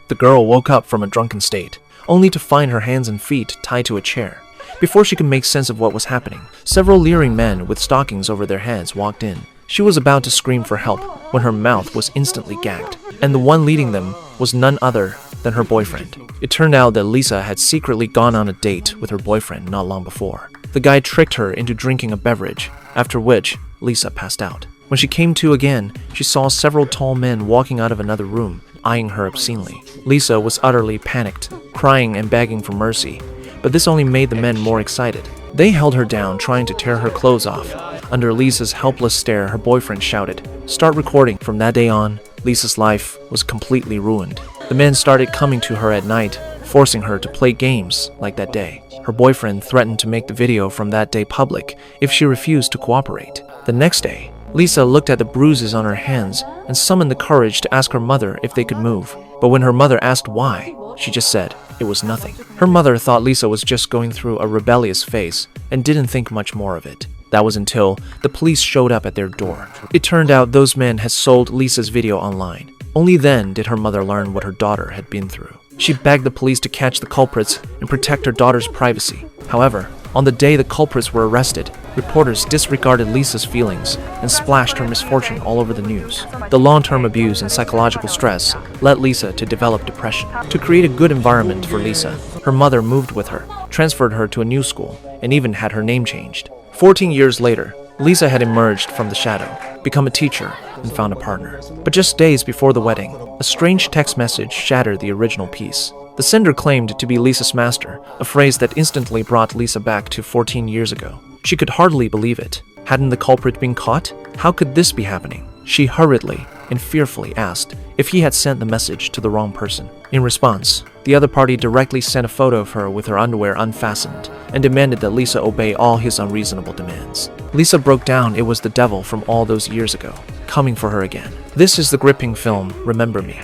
The girl woke up from a drunken state, only to find her hands and feet tied to a chair. Before she could make sense of what was happening, several leering men with stockings over their heads walked in. She was about to scream for help when her mouth was instantly gagged, and the one leading them was none other than her boyfriend. It turned out that Lisa had secretly gone on a date with her boyfriend not long before. The guy tricked her into drinking a beverage, after which Lisa passed out. When she came to again, she saw several tall men walking out of another room, eyeing her obscenely. Lisa was utterly panicked, crying and begging for mercy, but this only made the men more excited. They held her down, trying to tear her clothes off. Under Lisa's helpless stare, her boyfriend shouted, "Start recording." From that day on, Lisa's life was completely ruined. The men started coming to her at night, forcing her to play games like that day. Her boyfriend threatened to make the video from that day public if she refused to cooperate. The next day, Lisa looked at the bruises on her hands and summoned the courage to ask her mother if they could move. But when her mother asked why, she just said it was nothing. Her mother thought Lisa was just going through a rebellious phase and didn't think much more of it. That was until the police showed up at their door. It turned out those men had sold Lisa's video online. Only then did her mother learn what her daughter had been through. She begged the police to catch the culprits and protect her daughter's privacy. However, on the day the culprits were arrested, reporters disregarded Lisa's feelings and splashed her misfortune all over the news. The long-term abuse and psychological stress led Lisa to develop depression. To create a good environment for Lisa, her mother moved with her, transferred her to a new school, and even had her name changed. 14 years later, Lisa had emerged from the shadow, become a teacher, and found a partner. But just days before the wedding, a strange text message shattered the original peace. The sender claimed to be Lisa's master, a phrase that instantly brought Lisa back to 14 years ago. She could hardly believe it. Hadn't the culprit been caught? How could this be happening? She hurriedly and fearfully asked if he had sent the message to the wrong person. In response, the other party directly sent a photo of her with her underwear unfastened and demanded that Lisa obey all his unreasonable demands. Lisa broke down. It was the devil from all those years ago, coming for her again. This is the gripping film, Remember Me.